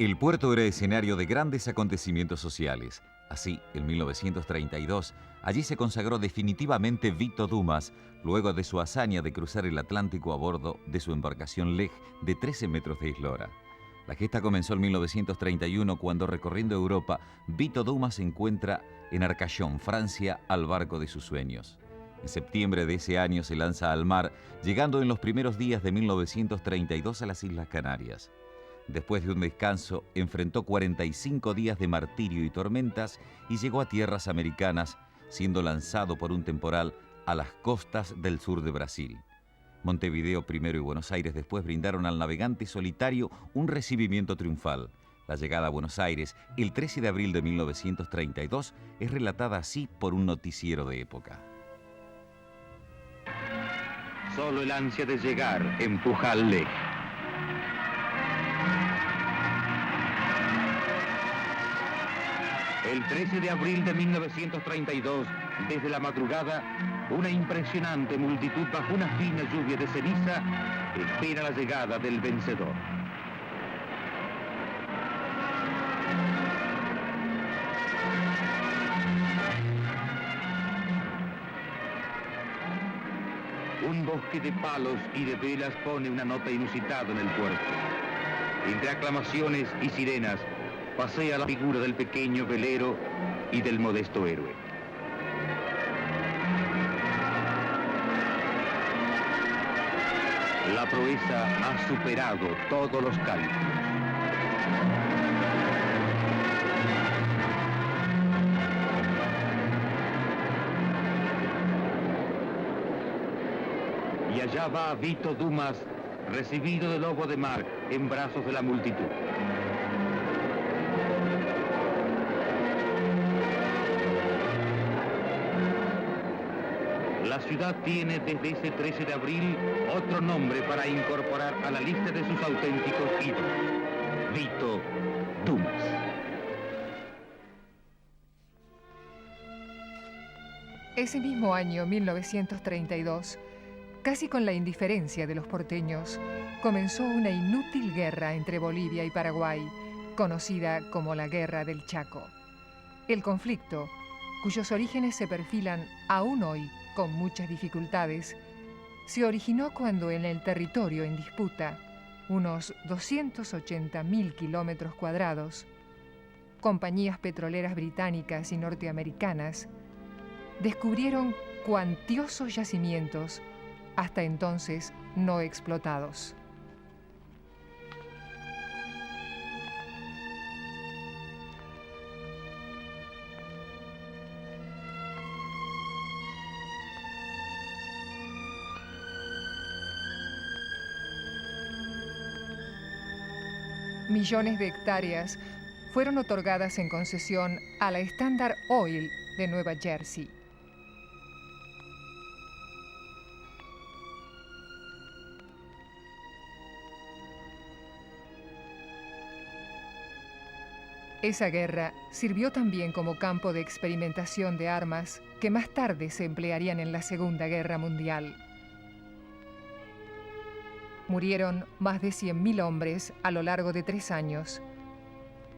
El puerto era escenario de grandes acontecimientos sociales. Así, en 1932, allí se consagró definitivamente Vito Dumas, luego de su hazaña de cruzar el Atlántico a bordo de su embarcación Lej de 13 metros de eslora. La gesta comenzó en 1931 cuando, recorriendo Europa, Vito Dumas se encuentra en Arcachon, Francia, al barco de sus sueños. En septiembre de ese año se lanza al mar, llegando en los primeros días de 1932 a las Islas Canarias. Después de un descanso, enfrentó 45 días de martirio y tormentas y llegó a tierras americanas, siendo lanzado por un temporal a las costas del sur de Brasil. Montevideo primero y Buenos Aires después brindaron al navegante solitario un recibimiento triunfal. La llegada a Buenos Aires, el 13 de abril de 1932, es relatada así por un noticiero de época. Solo el ansia de llegar empuja al Lej. El 13 de abril de 1932, desde la madrugada, una impresionante multitud bajo una fina lluvia de ceniza espera la llegada del vencedor. Un bosque de palos y de velas pone una nota inusitada en el puerto. Entre aclamaciones y sirenas, pasea la figura del pequeño velero y del modesto héroe. La proeza ha superado todos los cálculos. Y allá va Vito Dumas, recibido de Lobo de Mar en brazos de la multitud. La ciudad tiene desde ese 13 de abril otro nombre para incorporar a la lista de sus auténticos ídolos: Vito Dumas. Ese mismo año, 1932, casi con la indiferencia de los porteños, comenzó una inútil guerra entre Bolivia y Paraguay, conocida como la Guerra del Chaco. El conflicto, cuyos orígenes se perfilan aún hoy con muchas dificultades, se originó cuando en el territorio en disputa, unos 280.000 kilómetros cuadrados, compañías petroleras británicas y norteamericanas descubrieron cuantiosos yacimientos hasta entonces no explotados. Millones de hectáreas fueron otorgadas en concesión a la Standard Oil de Nueva Jersey. Esa guerra sirvió también como campo de experimentación de armas que más tarde se emplearían en la Segunda Guerra Mundial. Murieron más de 100.000 hombres a lo largo de 3 años,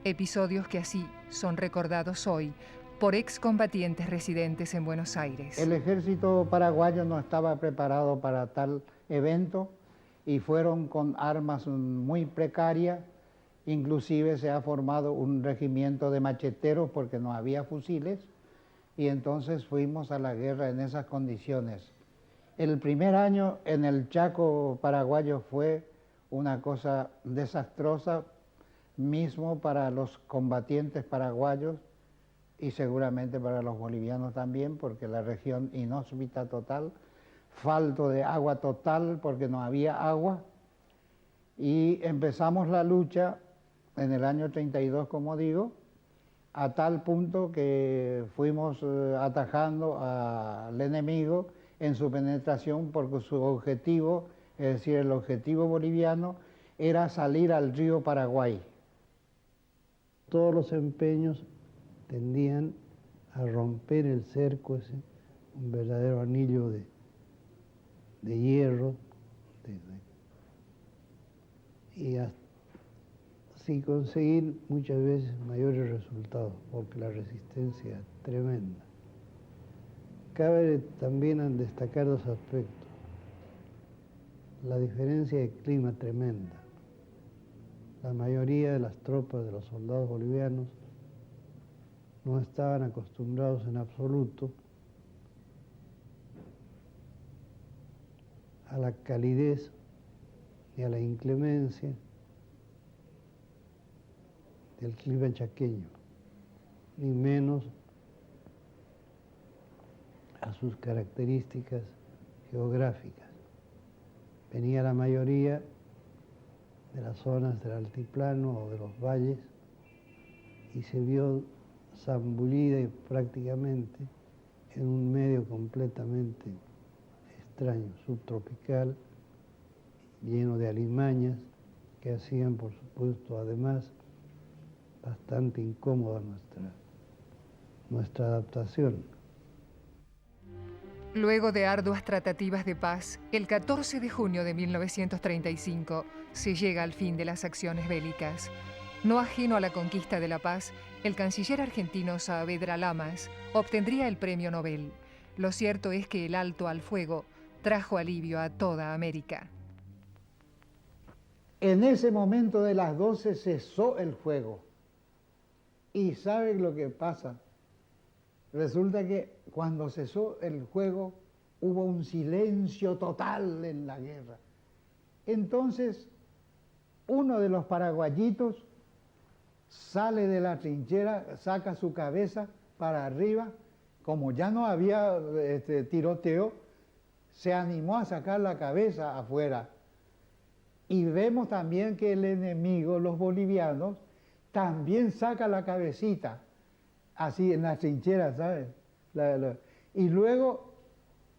episodios que así son recordados hoy por excombatientes residentes en Buenos Aires. El ejército paraguayo no estaba preparado para tal evento y fueron con armas muy precarias. Inclusive se ha formado un regimiento de macheteros porque no había fusiles y entonces fuimos a la guerra en esas condiciones. El primer año en el Chaco paraguayo fue una cosa desastrosa mismo para los combatientes paraguayos y seguramente para los bolivianos también, porque la región inhóspita total, falto de agua total porque no había agua, y empezamos la lucha en el año 32, como digo, a tal punto que fuimos atajando al enemigo en su penetración, porque su objetivo, es decir, el objetivo boliviano, era salir al río Paraguay. Todos los empeños tendían a romper el cerco, ese, un verdadero anillo de hierro, y sin conseguir muchas veces mayores resultados, porque la resistencia es tremenda. Cabe también destacar dos aspectos. La diferencia de clima tremenda. La mayoría de las tropas de los soldados bolivianos no estaban acostumbrados en absoluto a la calidez y a la inclemencia del clima chaqueño, ni menos a sus características geográficas. Venía la mayoría de las zonas del altiplano o de los valles y se vio zambullida prácticamente en un medio completamente extraño, subtropical, lleno de alimañas que hacían, por supuesto, además, bastante incómoda nuestra adaptación. Luego de arduas tratativas de paz, el 14 de junio de 1935 se llega al fin de las acciones bélicas. No ajeno a la conquista de la paz, el canciller argentino Saavedra Lamas obtendría el premio Nobel. Lo cierto es que el alto al fuego trajo alivio a toda América. En ese momento de las 12 cesó el fuego. ¿Y saben lo que pasa? Resulta que cuando cesó el fuego hubo un silencio total en la guerra. Entonces, uno de los paraguayitos sale de la trinchera, saca su cabeza para arriba, como ya no había tiroteo, se animó a sacar la cabeza afuera. Y vemos también que el enemigo, los bolivianos, también saca la cabecita, así en las trincheras, ¿sabes? Y luego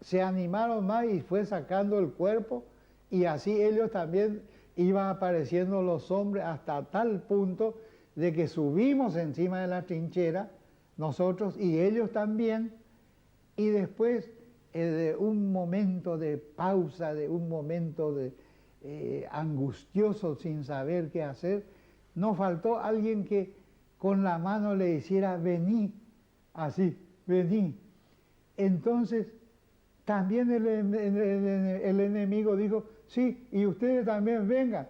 se animaron más y fue sacando el cuerpo, y así ellos también iban apareciendo los hombres hasta tal punto de que subimos encima de la trinchera, nosotros y ellos también, y después de un momento de pausa, de un momento angustioso sin saber qué hacer, nos faltó alguien que con la mano le hiciera vení, así, vení. Entonces, también el enemigo dijo, sí, y ustedes también vengan.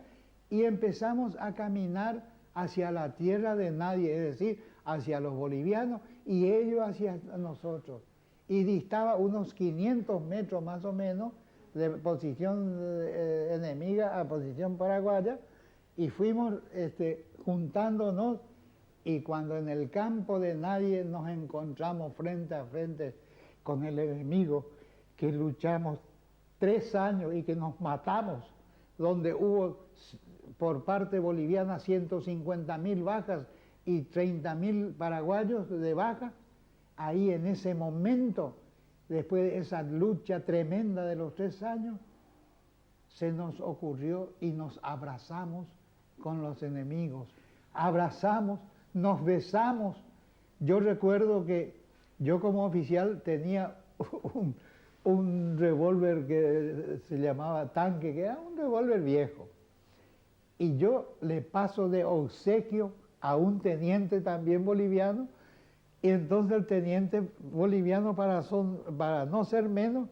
Y empezamos a caminar hacia la tierra de nadie, es decir, hacia los bolivianos y ellos hacia nosotros. Y distaba unos 500 metros más o menos de posición enemiga a posición paraguaya, y fuimos juntándonos, y cuando en el campo de nadie nos encontramos frente a frente con el enemigo, que luchamos 3 años y que nos matamos, donde hubo por parte boliviana 150.000 bajas y 30.000 paraguayos de baja, ahí en ese momento, después de esa lucha tremenda de los 3 años, se nos ocurrió y nos abrazamos con los enemigos. Abrazamos, nos besamos. Yo recuerdo que yo como oficial tenía un revólver que se llamaba tanque, que era un revólver viejo. Y yo le paso de obsequio a un teniente también boliviano, y entonces el teniente boliviano, para no ser menos,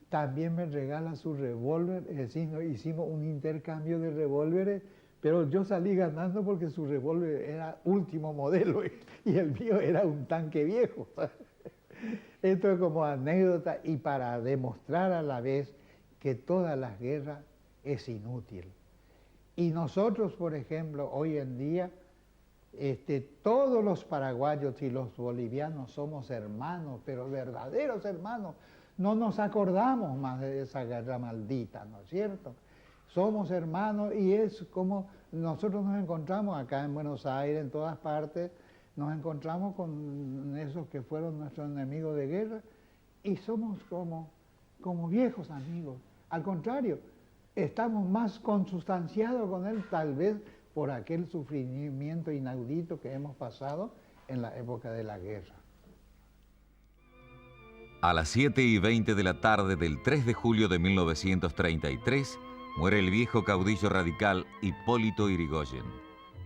también me regala su revólver. Es decir, hicimos un intercambio de revólveres, pero yo salí ganando porque su revólver era último modelo y el mío era un tanque viejo. Esto es como anécdota y para demostrar a la vez que todas las guerras es inútil. Y nosotros, por ejemplo, hoy en día, todos los paraguayos y los bolivianos somos hermanos, pero verdaderos hermanos. No nos acordamos más de esa guerra maldita, ¿no es cierto? Somos hermanos y es como nosotros nos encontramos acá en Buenos Aires, en todas partes, nos encontramos con esos que fueron nuestros enemigos de guerra y somos como viejos amigos. Al contrario, estamos más consustanciados con él, tal vez por aquel sufrimiento inaudito que hemos pasado en la época de la guerra. A las 7:20 de la tarde del 3 de julio de 1933, Muere el viejo caudillo radical Hipólito Yrigoyen.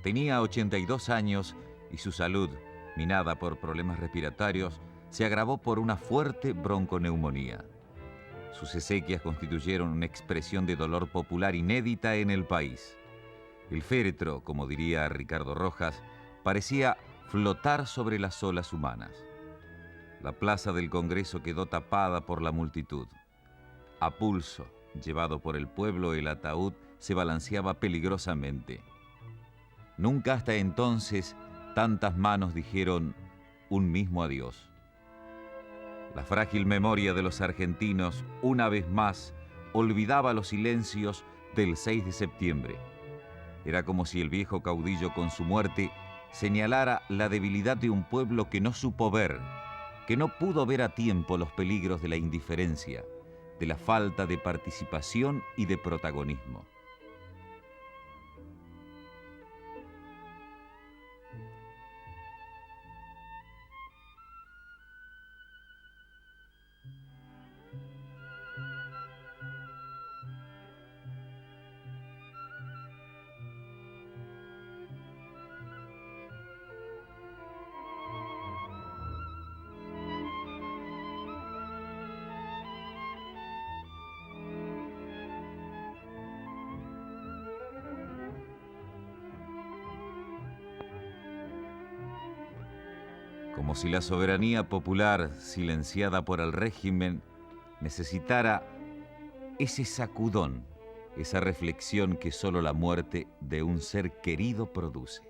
Tenía 82 años y su salud, minada por problemas respiratorios, se agravó por una fuerte bronconeumonía. Sus exequias constituyeron una expresión de dolor popular inédita en el país. El féretro, como diría Ricardo Rojas, parecía flotar sobre las olas humanas. La plaza del Congreso quedó tapada por la multitud. A pulso, llevado por el pueblo, el ataúd se balanceaba peligrosamente. Nunca hasta entonces tantas manos dijeron un mismo adiós. La frágil memoria de los argentinos, una vez más, olvidaba los silencios del 6 de septiembre. Era como si el viejo caudillo con su muerte señalara la debilidad de un pueblo que no supo ver, que no pudo ver a tiempo los peligros de la indiferencia, de la falta de participación y de protagonismo. Como si la soberanía popular, silenciada por el régimen, necesitara ese sacudón, esa reflexión que solo la muerte de un ser querido produce.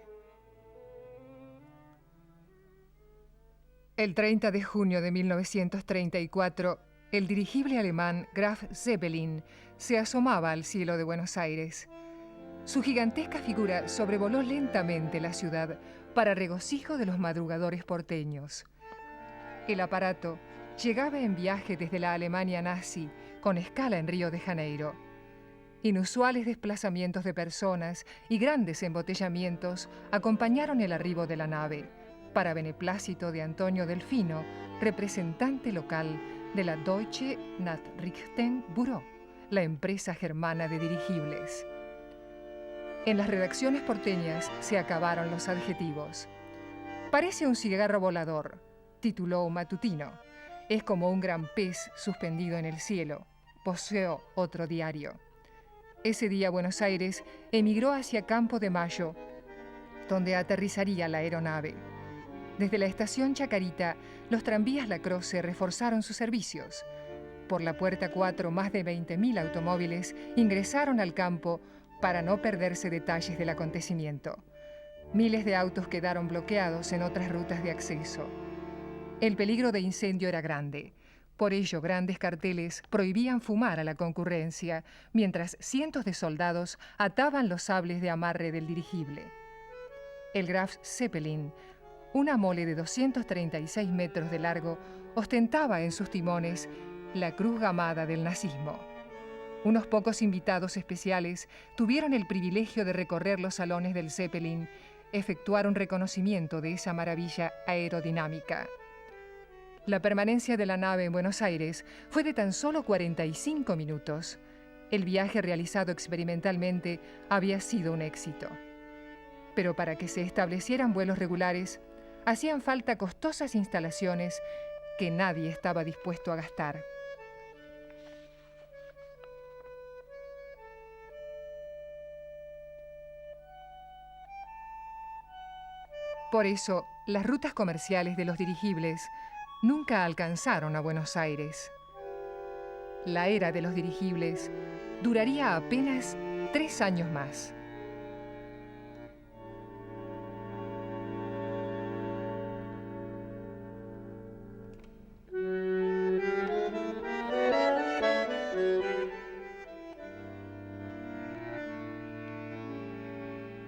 El 30 de junio de 1934, el dirigible alemán Graf Zeppelin se asomaba al cielo de Buenos Aires. Su gigantesca figura sobrevoló lentamente la ciudad para regocijo de los madrugadores porteños. El aparato llegaba en viaje desde la Alemania nazi, con escala en Río de Janeiro. Inusuales desplazamientos de personas y grandes embotellamientos acompañaron el arribo de la nave, para beneplácito de Antonio Delfino, representante local de la Deutsche Nachrichtenbüro, la empresa germana de dirigibles. En las redacciones porteñas se acabaron los adjetivos. Parece un cigarro volador, tituló un matutino. Es como un gran pez suspendido en el cielo, poseó otro diario. Ese día Buenos Aires emigró hacia Campo de Mayo, donde aterrizaría la aeronave. Desde la estación Chacarita, los tranvías Lacroze reforzaron sus servicios. Por la puerta 4, más de 20.000 automóviles ingresaron al campo para no perderse detalles del acontecimiento. Miles de autos quedaron bloqueados en otras rutas de acceso. El peligro de incendio era grande. Por ello, grandes carteles prohibían fumar a la concurrencia, mientras cientos de soldados ataban los sables de amarre del dirigible. El Graf Zeppelin, una mole de 236 metros de largo, ostentaba en sus timones la cruz gamada del nazismo. Unos pocos invitados especiales tuvieron el privilegio de recorrer los salones del Zeppelin, efectuar un reconocimiento de esa maravilla aerodinámica. La permanencia de la nave en Buenos Aires fue de tan solo 45 minutos. El viaje realizado experimentalmente había sido un éxito. Pero para que se establecieran vuelos regulares, hacían falta costosas instalaciones que nadie estaba dispuesto a gastar. Por eso, las rutas comerciales de los dirigibles nunca alcanzaron a Buenos Aires. La era de los dirigibles duraría apenas 3 años más.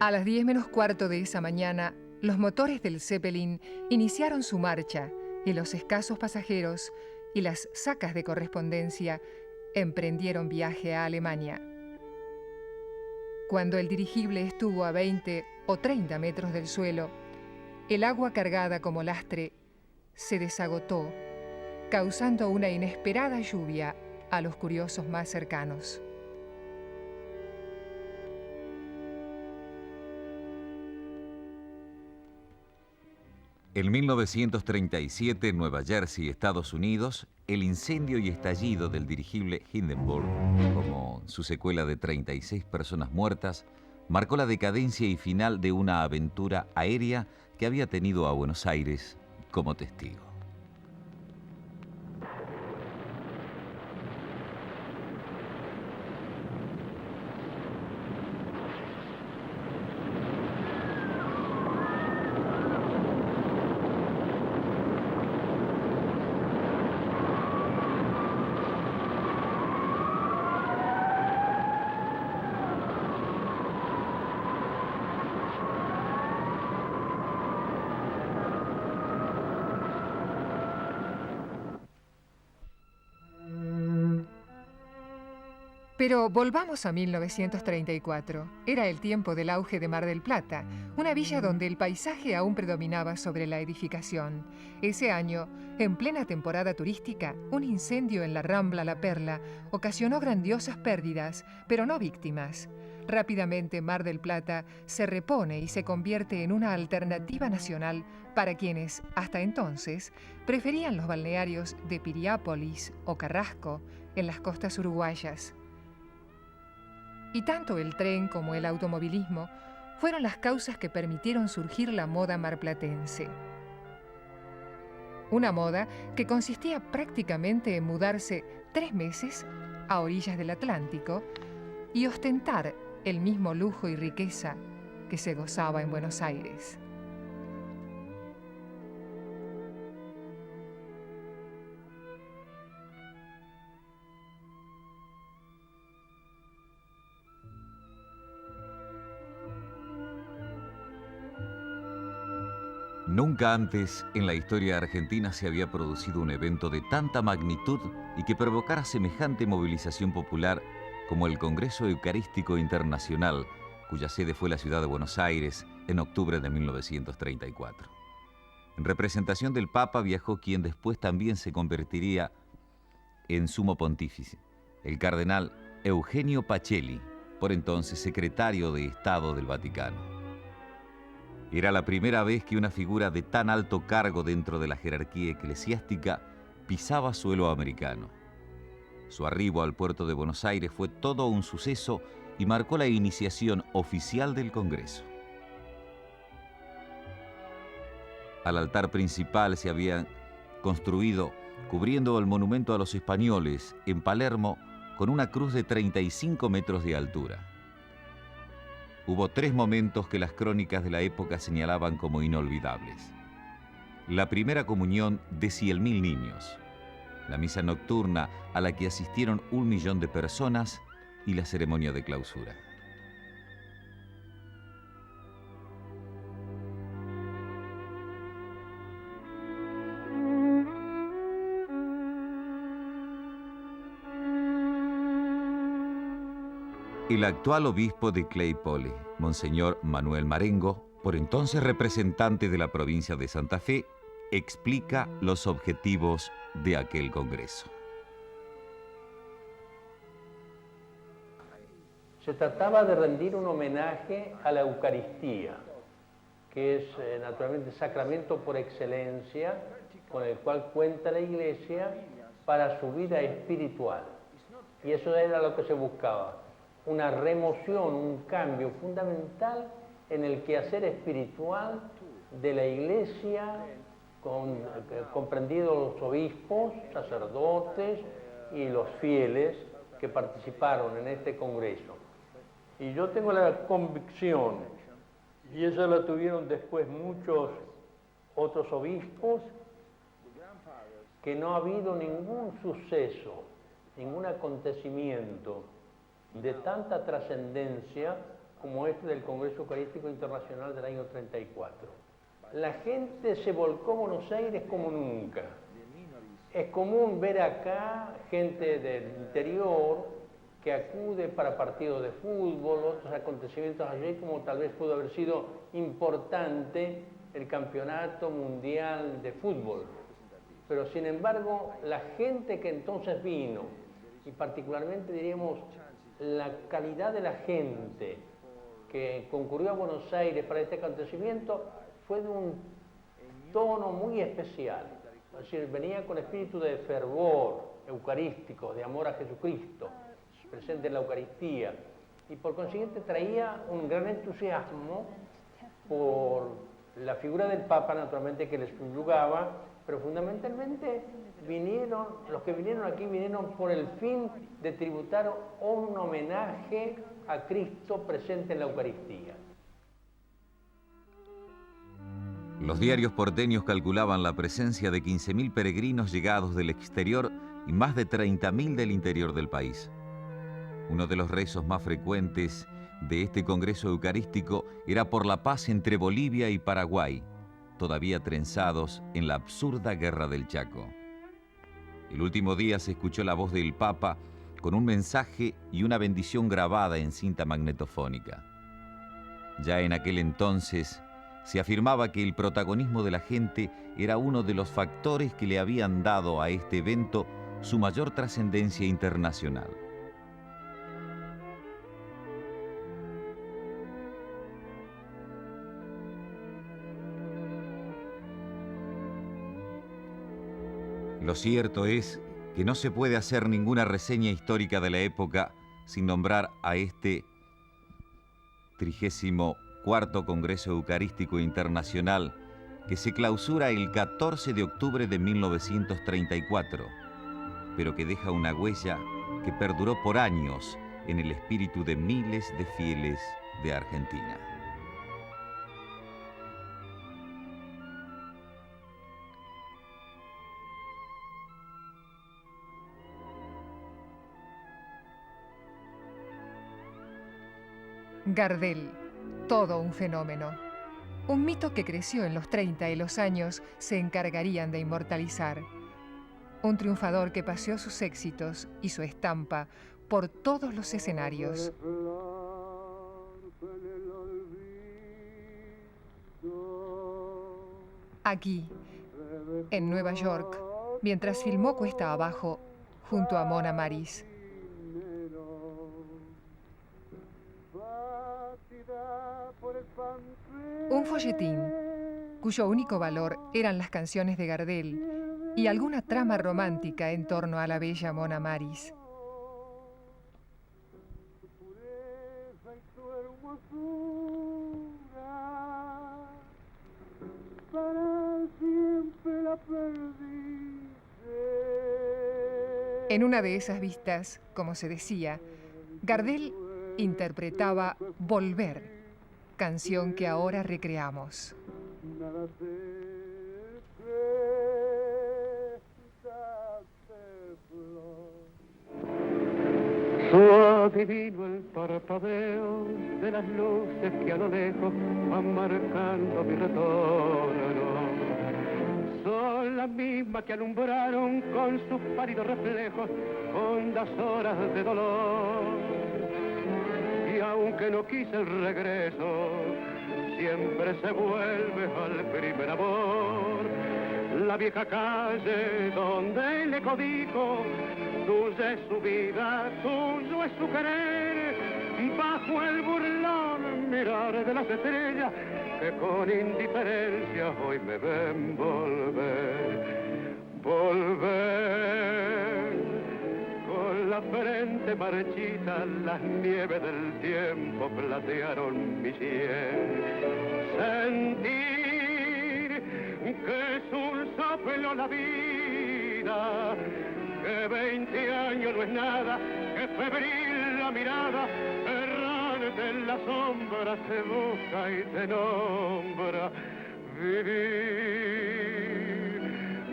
A las 10 menos cuarto de esa mañana, los motores del Zeppelin iniciaron su marcha y los escasos pasajeros y las sacas de correspondencia emprendieron viaje a Alemania. Cuando el dirigible estuvo a 20 o 30 metros del suelo, el agua cargada como lastre se desagotó, causando una inesperada lluvia a los curiosos más cercanos. En 1937, en Nueva Jersey, Estados Unidos, el incendio y estallido del dirigible Hindenburg, como su secuela de 36 personas muertas, marcó la decadencia y final de una aventura aérea que había tenido a Buenos Aires como testigo. Pero volvamos a 1934. Era el tiempo del auge de Mar del Plata, una villa donde el paisaje aún predominaba sobre la edificación. Ese año, en plena temporada turística, un incendio en la Rambla La Perla ocasionó grandiosas pérdidas, pero no víctimas. Rápidamente Mar del Plata se repone y se convierte en una alternativa nacional para quienes, hasta entonces, preferían los balnearios de Piriápolis o Carrasco en las costas uruguayas. Y tanto el tren como el automovilismo fueron las causas que permitieron surgir la moda marplatense. Una moda que consistía prácticamente en mudarse 3 meses a orillas del Atlántico y ostentar el mismo lujo y riqueza que se gozaba en Buenos Aires. Nunca antes en la historia argentina se había producido un evento de tanta magnitud y que provocara semejante movilización popular como el Congreso Eucarístico Internacional, cuya sede fue la ciudad de Buenos Aires en octubre de 1934. En representación del Papa viajó quien después también se convertiría en sumo pontífice, el cardenal Eugenio Pacelli, por entonces secretario de Estado del Vaticano. Era la primera vez que una figura de tan alto cargo dentro de la jerarquía eclesiástica pisaba suelo americano. Su arribo al puerto de Buenos Aires fue todo un suceso y marcó la iniciación oficial del Congreso. Al altar principal se había construido, cubriendo el monumento a los españoles, en Palermo, con una cruz de 35 metros de altura. Hubo 3 momentos que las crónicas de la época señalaban como inolvidables. La primera comunión de 100.000 niños, la misa nocturna a la que asistieron 1 millón de personas y la ceremonia de clausura. El actual obispo de Claypole, Monseñor Manuel Marengo, por entonces representante de la provincia de Santa Fe, explica los objetivos de aquel congreso. Se trataba de rendir un homenaje a la Eucaristía, que es naturalmente el sacramento por excelencia con el cual cuenta la Iglesia para su vida espiritual. Y eso era lo que se buscaba. Una remoción, un cambio fundamental en el quehacer espiritual de la Iglesia, comprendidos los obispos, sacerdotes y los fieles que participaron en este congreso. Y yo tengo la convicción, y esa la tuvieron después muchos otros obispos, que no ha habido ningún suceso, ningún acontecimiento de tanta trascendencia como este del Congreso Eucarístico Internacional del año 34. La gente se volcó a Buenos Aires como nunca. Es común ver acá gente del interior que acude para partidos de fútbol, otros acontecimientos allí, como tal vez pudo haber sido importante el Campeonato Mundial de Fútbol. Pero sin embargo, la gente que entonces vino, y particularmente diríamos la calidad de la gente que concurrió a Buenos Aires para este acontecimiento, fue de un tono muy especial. Es decir, venía con espíritu de fervor eucarístico, de amor a Jesucristo, presente en la Eucaristía, y por consiguiente traía un gran entusiasmo por la figura del Papa, naturalmente, que les subyugaba, pero fundamentalmente los que vinieron aquí vinieron por el fin de tributar un homenaje a Cristo presente en la Eucaristía. Los diarios porteños calculaban la presencia de 15.000 peregrinos llegados del exterior y más de 30.000 del interior del país. Uno de los rezos más frecuentes de este congreso eucarístico era por la paz entre Bolivia y Paraguay, todavía trenzados en la absurda guerra del Chaco. El último día se escuchó la voz del Papa con un mensaje y una bendición grabada en cinta magnetofónica. Ya en aquel entonces se afirmaba que el protagonismo de la gente era uno de los factores que le habían dado a este evento su mayor trascendencia internacional. Lo cierto es que no se puede hacer ninguna reseña histórica de la época sin nombrar a este 34º Congreso Eucarístico Internacional que se clausura el 14 de octubre de 1934, pero que deja una huella que perduró por años en el espíritu de miles de fieles de Argentina. Gardel, todo un fenómeno. Un mito que creció en los 30 y los años se encargarían de inmortalizar. Un triunfador que paseó sus éxitos y su estampa por todos los escenarios. Aquí, en Nueva York, mientras filmó Cuesta Abajo junto a Mona Maris. Un folletín cuyo único valor eran las canciones de Gardel y alguna trama romántica en torno a la bella Mona Maris. En una de esas vistas, como se decía, Gardel interpretaba Volver, canción que ahora recreamos. Suave vino el parpadeo de las luces que a lo lejos van marcando mi retorno. Son las mismas que alumbraron con sus pálidos reflejos hondas horas de dolor. Y aunque no quise el regreso, siempre se vuelve al primer amor. La vieja calle donde le codijo, tuya es su vida, tuyo es su querer. Bajo el burlón mirar de las estrellas que con indiferencia hoy me ven volver. Volver. Con la frente marchita, las nieves del tiempo platearon mi sien. Sentir que es un soplo la vida, que 20 años no es nada, que febril la mirada, errante en la sombra te busca y te nombra. Vivir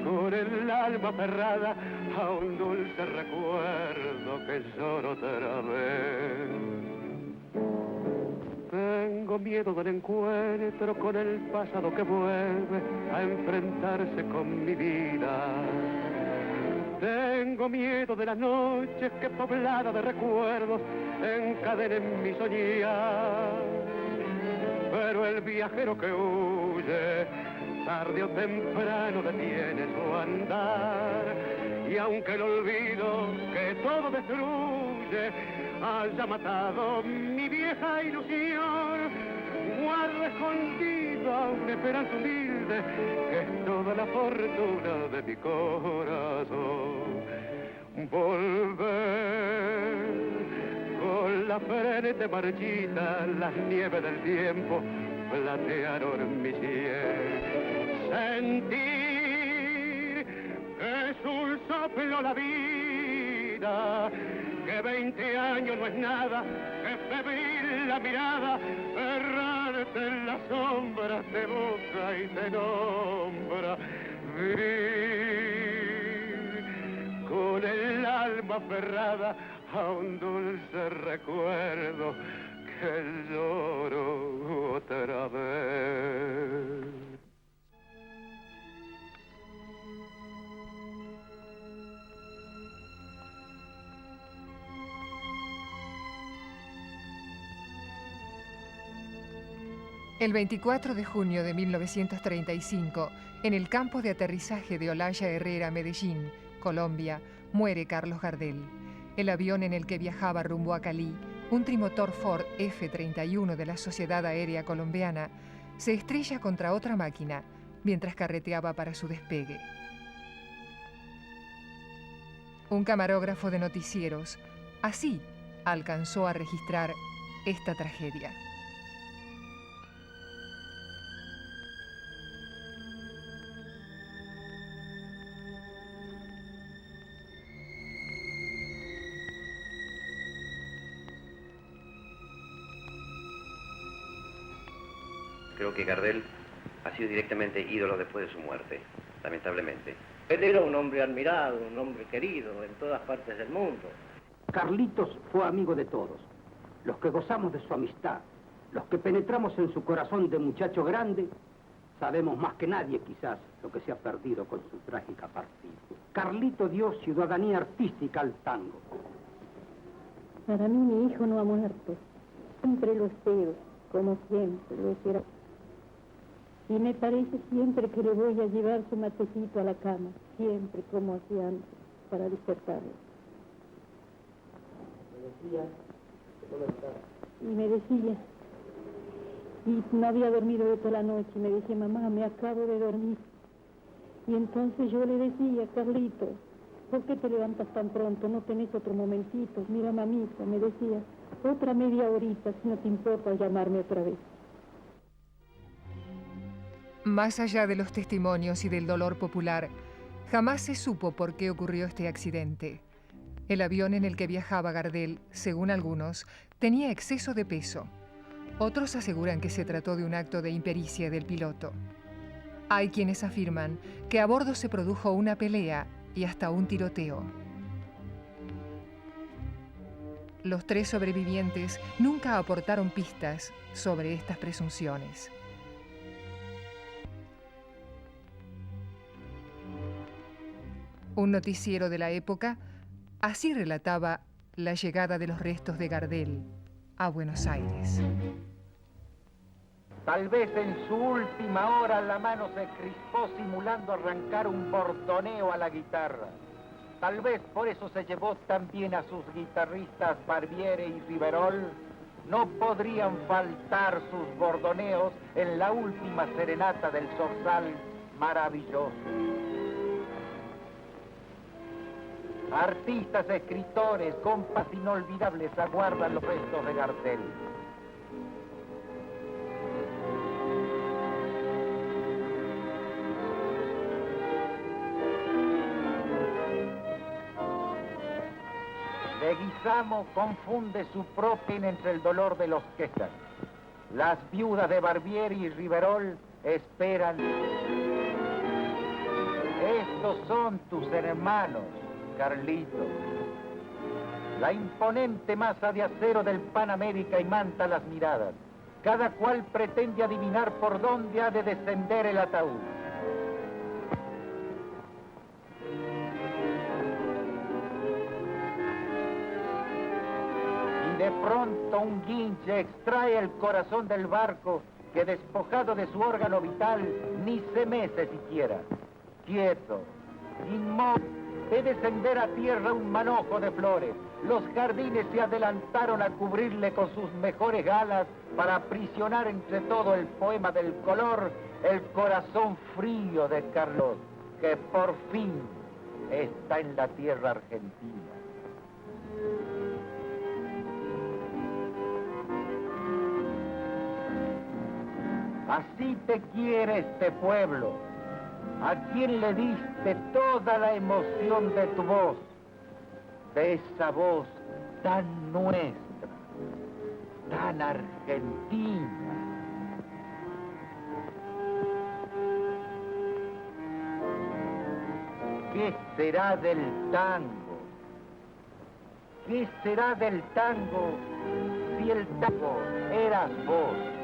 con el alma aferrada a un dulce recuerdo que lloro otra vez. Tengo miedo del encuentro con el pasado que vuelve a enfrentarse con mi vida. Tengo miedo de las noches que poblada de recuerdos encadenen mi soñar. Pero el viajero que huye, tarde o temprano detiene su andar. Y aunque el olvido que todo destruye haya matado mi vieja ilusión, guardo escondida una esperanza humilde que es toda la fortuna de mi corazón. Volver con la frente marchita, las nieves del tiempo platearon mi piel. Sentir que es un soplo la vida, que 20 años no es nada, que febril la mirada, errarte en las sombras te busca y te nombra. Vivir con el alma aferrada a un dulce recuerdo que lloro otra vez. El 24 de junio de 1935, en el campo de aterrizaje de Olaya Herrera, Medellín, Colombia, muere Carlos Gardel. El avión en el que viajaba rumbo a Cali, un trimotor Ford F-31 de la Sociedad Aérea Colombiana, se estrella contra otra máquina mientras carreteaba para su despegue. Un camarógrafo de noticieros así alcanzó a registrar esta tragedia. Creo que Gardel ha sido directamente ídolo después de su muerte, lamentablemente. Él era un hombre admirado, un hombre querido en todas partes del mundo. Carlitos fue amigo de todos, los que gozamos de su amistad, los que penetramos en su corazón de muchacho grande, sabemos más que nadie quizás lo que se ha perdido con su trágica partida. Carlito dio ciudadanía artística al tango. Para mí mi hijo no ha muerto, siempre lo espero, como siempre lo espero. Y me parece siempre que le voy a llevar su matecito a la cama, siempre como hacía antes, para despertarlo. Me decía, y no había dormido de toda la noche, y me decía, mamá, me acabo de dormir. Y entonces yo le decía, Carlito, ¿por qué te levantas tan pronto? ¿No tenés otro momentito? Mira, mamita, me decía, otra media horita, si no te importa llamarme otra vez. Más allá de los testimonios y del dolor popular, jamás se supo por qué ocurrió este accidente. El avión en el que viajaba Gardel, según algunos, tenía exceso de peso. Otros aseguran que se trató de un acto de impericia del piloto. Hay quienes afirman que a bordo se produjo una pelea y hasta un tiroteo. Los 3 sobrevivientes nunca aportaron pistas sobre estas presunciones. Un noticiero de la época así relataba la llegada de los restos de Gardel a Buenos Aires. Tal vez en su última hora la mano se crispó simulando arrancar un bordoneo a la guitarra. Tal vez por eso se llevó también a sus guitarristas Barbiere y Riverol. No podrían faltar sus bordoneos en la última serenata del Zorzal maravilloso. Artistas, escritores, compas inolvidables aguardan los restos de Gardel. Leguizamo confunde su propia entre el dolor de los quejas. Las viudas de Barbieri y Riverol esperan. Estos son tus hermanos, Carlito. La imponente masa de acero del Pan América imanta las miradas. Cada cual pretende adivinar por dónde ha de descender el ataúd. Y de pronto un guinche extrae el corazón del barco que, despojado de su órgano vital, ni se mece siquiera. Quieto, inmóvil, ve descender a tierra un manojo de flores. Los jardines se adelantaron a cubrirle con sus mejores galas para aprisionar entre todo el poema del color el corazón frío de Carlos, que por fin está en la tierra argentina. Así te quiere este pueblo, a quien le diste toda la emoción de tu voz, de esa voz tan nuestra, tan argentina. ¿Qué será del tango? ¿Qué será del tango si el tango eras vos?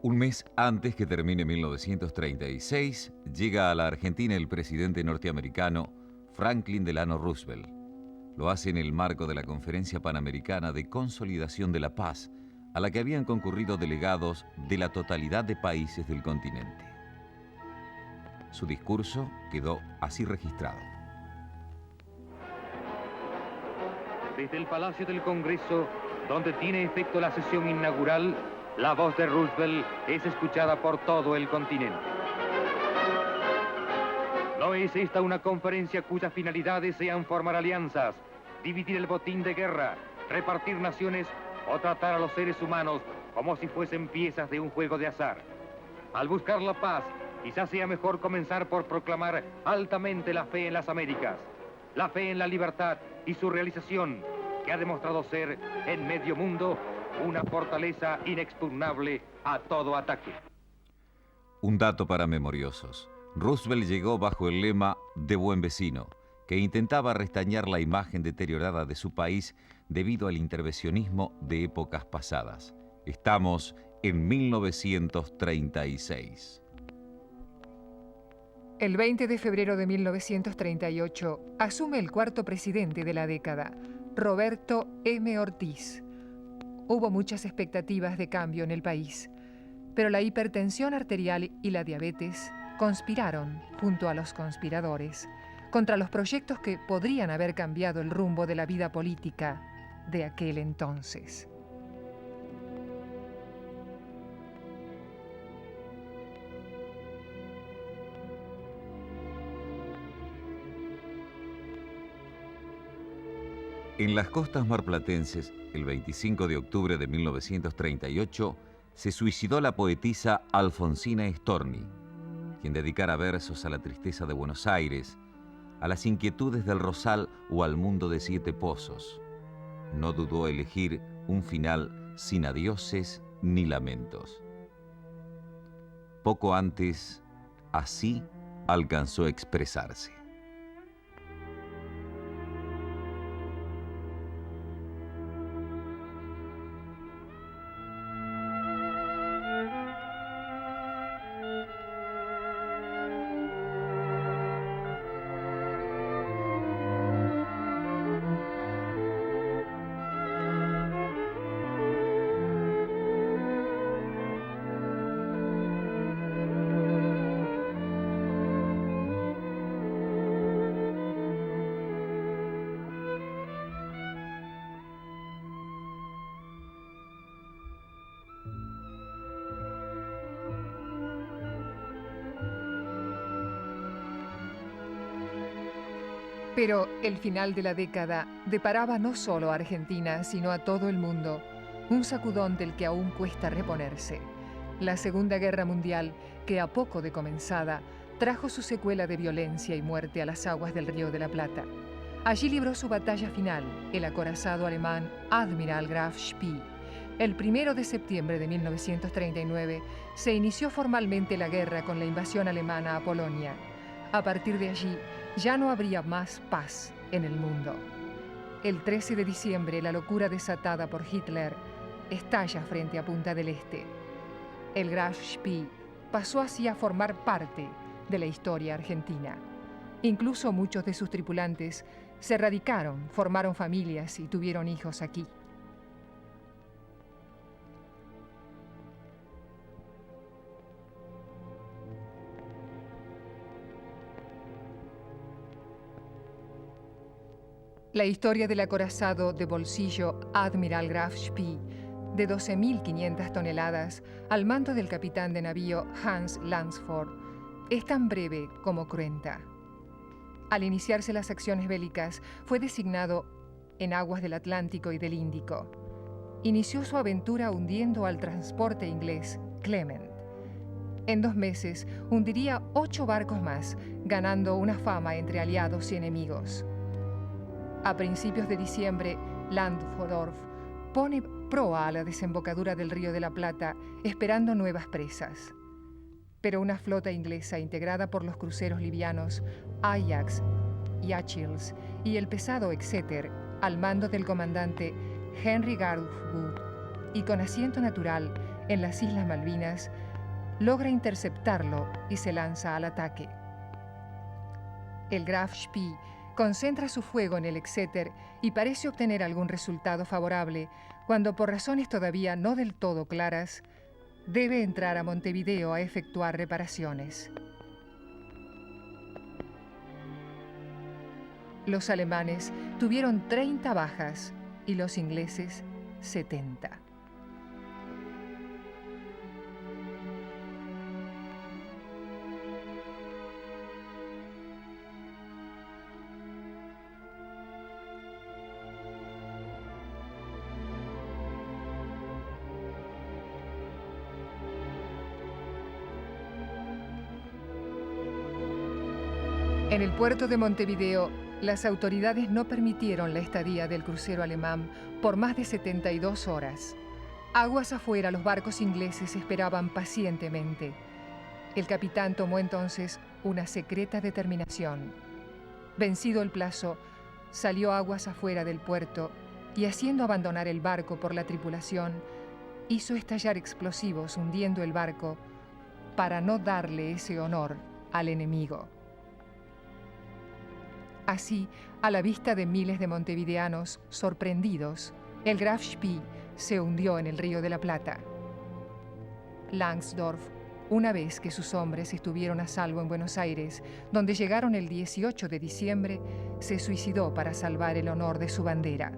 Un mes antes que termine 1936, llega a la Argentina el presidente norteamericano Franklin Delano Roosevelt. Lo hace en el marco de la Conferencia Panamericana de Consolidación de la Paz, a la que habían concurrido delegados de la totalidad de países del continente. Su discurso quedó así registrado. Desde el Palacio del Congreso, donde tiene efecto la sesión inaugural, la voz de Roosevelt es escuchada por todo el continente. No es esta una conferencia cuyas finalidades sean formar alianzas, dividir el botín de guerra, repartir naciones o tratar a los seres humanos como si fuesen piezas de un juego de azar. Al buscar la paz, quizás sea mejor comenzar por proclamar altamente la fe en las Américas, la fe en la libertad y su realización, que ha demostrado ser en medio mundo una fortaleza inexpugnable a todo ataque. Un dato para memoriosos. Roosevelt llegó bajo el lema de buen vecino, que intentaba restañar la imagen deteriorada de su país debido al intervencionismo de épocas pasadas. Estamos en 1936. El 20 de febrero de 1938 asume el cuarto presidente de la década, Roberto M. Ortiz. Hubo muchas expectativas de cambio en el país, pero la hipertensión arterial y la diabetes conspiraron, junto a los conspiradores, contra los proyectos que podrían haber cambiado el rumbo de la vida política de aquel entonces. En las costas marplatenses, el 25 de octubre de 1938, se suicidó la poetisa Alfonsina Storni, quien dedicara versos a la tristeza de Buenos Aires, a las inquietudes del Rosal o al mundo de Siete Pozos. No dudó elegir un final sin adioses ni lamentos. Poco antes, así alcanzó a expresarse. Pero el final de la década deparaba no solo a Argentina, sino a todo el mundo, un sacudón del que aún cuesta reponerse. La Segunda Guerra Mundial, que a poco de comenzada, trajo su secuela de violencia y muerte a las aguas del Río de la Plata. Allí libró su batalla final el acorazado alemán Admiral Graf Spee, El 1 de septiembre de 1939 se inició formalmente la guerra con la invasión alemana a Polonia. A partir de allí ya no habría más paz en el mundo. El 13 de diciembre, la locura desatada por Hitler estalla frente a Punta del Este. El Graf Spee pasó así a formar parte de la historia argentina. Incluso muchos de sus tripulantes se radicaron, formaron familias y tuvieron hijos aquí. La historia del acorazado de bolsillo Admiral Graf Spee, de 12.500 toneladas, al mando del capitán de navío Hans Langsford, es tan breve como cruenta. Al iniciarse las acciones bélicas, fue designado en aguas del Atlántico y del Índico. Inició su aventura hundiendo al transporte inglés Clement. En 2 meses, hundiría 8 barcos más, ganando una fama entre aliados y enemigos. A principios de diciembre, Landfordorf pone proa a la desembocadura del Río de la Plata, esperando nuevas presas. Pero una flota inglesa integrada por los cruceros livianos Ajax y Achilles y el pesado Exeter, al mando del comandante Henry Garwood y con asiento natural en las Islas Malvinas, logra interceptarlo y se lanza al ataque. El Graf Spee concentra su fuego en el Exeter y parece obtener algún resultado favorable cuando, por razones todavía no del todo claras, debe entrar a Montevideo a efectuar reparaciones. Los alemanes tuvieron 30 bajas y los ingleses 70. En el puerto de Montevideo, las autoridades no permitieron la estadía del crucero alemán por más de 72 horas. Aguas afuera, los barcos ingleses esperaban pacientemente. El capitán tomó entonces una secreta determinación. Vencido el plazo, salió aguas afuera del puerto y, haciendo abandonar el barco por la tripulación, hizo estallar explosivos hundiendo el barco para no darle ese honor al enemigo. Así, a la vista de miles de montevideanos sorprendidos, el Graf Spee se hundió en el Río de la Plata. Langsdorff, una vez que sus hombres estuvieron a salvo en Buenos Aires, donde llegaron el 18 de diciembre, se suicidó para salvar el honor de su bandera.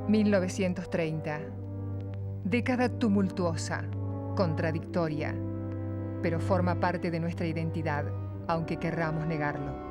...1930... década tumultuosa, contradictoria, pero forma parte de nuestra identidad, aunque querramos negarlo.